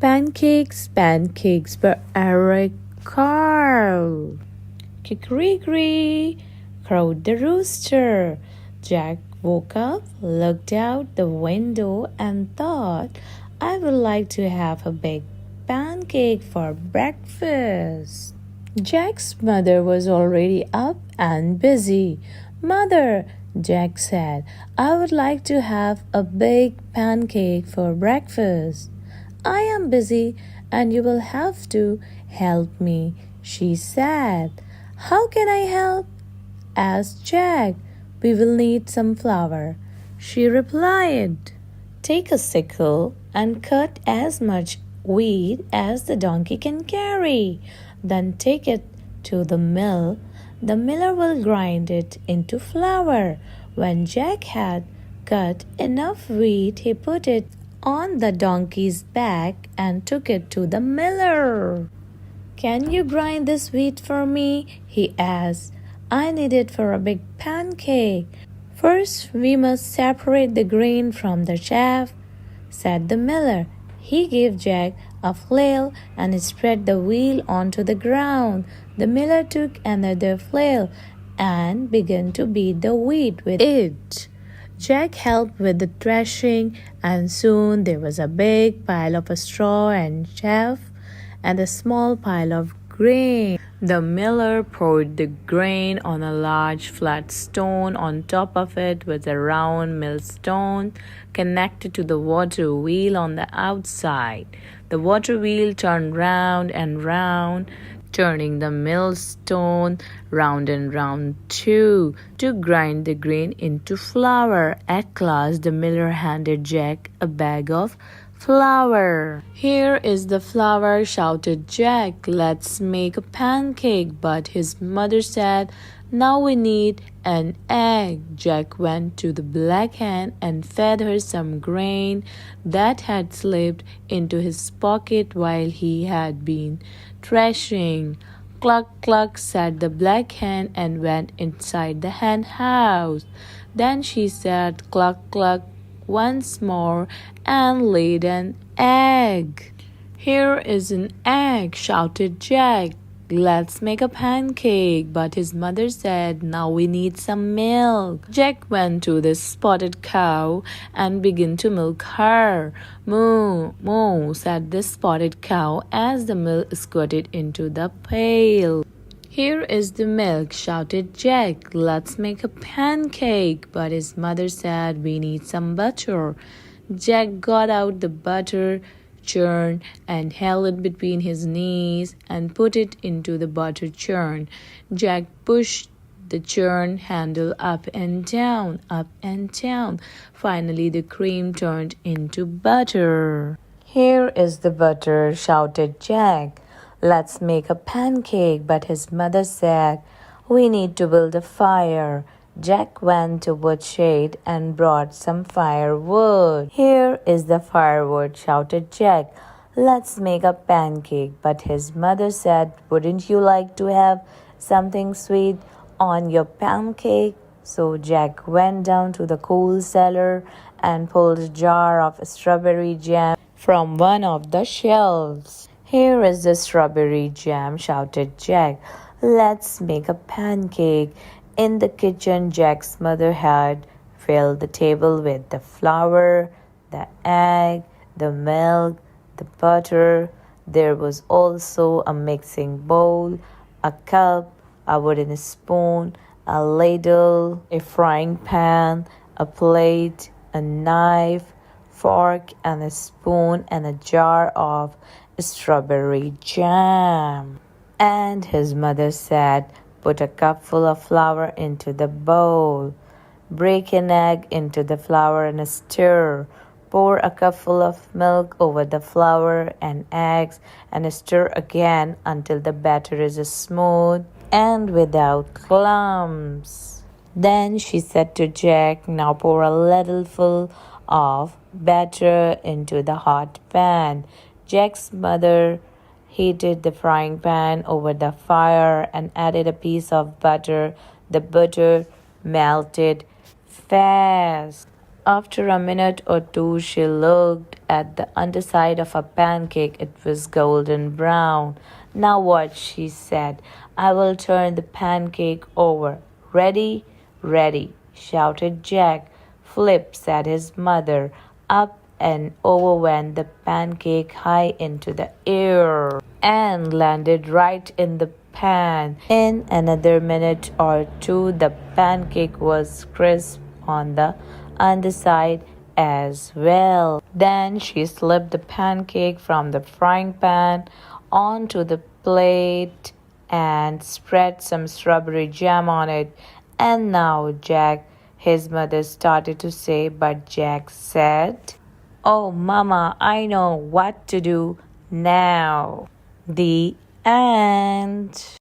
Pancakes, pancakes by Eric Carle. Kikeriki, crowed the rooster. Jack woke up, looked out the window, and thought, I would like to have a big pancake for breakfast. Jack's mother was already up and busy. Mother, Jack said, I would like to have a big pancake for breakfast. I am busy and you will have to help me, she said. How can I help? Asked Jack. We will need some flour, she replied. Take a sickle and cut as much wheat as the donkey can carry. Then take it to the mill. The miller will grind it into flour. When Jack had cut enough wheat, he put it on the donkey's back and took it to the miller. Can you grind this wheat for me? He asked. I need it for a big pancake. First, we must separate the grain from the chaff, said the miller. He gave Jack a flail and he spread the wheel onto the ground. The miller took another flail and began to beat the wheat with it. Jack helped with the threshing, and soon there was a big pile of straw and chaff and a small pile of grain. The miller poured the grain on a large flat stone. On top of it was a round millstone connected to the water wheel on the outside. The water wheel turned round and round, turning the millstone round and round too, to grind the grain into flour. At last, the miller handed Jack a bag of flour. Here is the flour, shouted Jack. Let's make a pancake. But his mother said, now we need an egg. Jack went to the black hen and fed her some grain that had slipped into his pocket while he had been threshing. Cluck, cluck, said the black hen and went inside the hen house. Then she said, cluck, cluck, once more and laid an egg. Here is an egg, shouted Jack. Let's make a pancake. But his mother said, now we need some milk. Jack went to the spotted cow and began to milk her. Moo, moo, said the spotted cow as the milk squirted into the pail. Here is the milk, shouted Jack. Let's make a pancake. But his mother said, we need some butter. Jack got out the butter churn and held it between his knees and put it into the butter churn. Jack pushed the churn handle up and down, up and down. Finally, the cream turned into butter. Here is the butter, shouted Jack. Let's make a pancake. But his mother said, we need to build a fire. Jack went to woodshed and brought some firewood. Here is the firewood, shouted Jack. Let's make a pancake. But his mother said, wouldn't you like to have something sweet on your pancake? So Jack went down to the coal cellar and pulled a jar of strawberry jam from one of the shelves. Here is the strawberry jam, shouted Jack. Let's make a pancake. In the kitchen, Jack's mother had filled the table with the flour, the egg, the milk, the butter. There was also a mixing bowl, a cup, a wooden spoon, a ladle, a frying pan, a plate, a knife, fork, and a spoon, and a jar of strawberry jam. And his mother said, put a cupful of flour into the bowl. Break an egg into the flour and stir. Pour a cupful of milk over the flour and eggs and stir again until the batter is smooth and without clumps. Then she said to Jack, now pour a ladleful of batter into the hot pan. Jack's mother heated the frying pan over the fire and added a piece of butter. The butter melted fast. After a minute or two, she looked at the underside of a pancake. It was golden brown. Now what? She said. I will turn the pancake over. Ready? Ready, shouted Jack. Flip, said his mother. Up and over went the pancake high into the air and landed right in the pan. In another minute or two, the pancake was crisp on the underside as well. Then she slipped the pancake from the frying pan onto the plate and spread some strawberry jam on it. And now Jack, his mother started to say, but Jack said, Oh, Mama, I know what to do now. The end.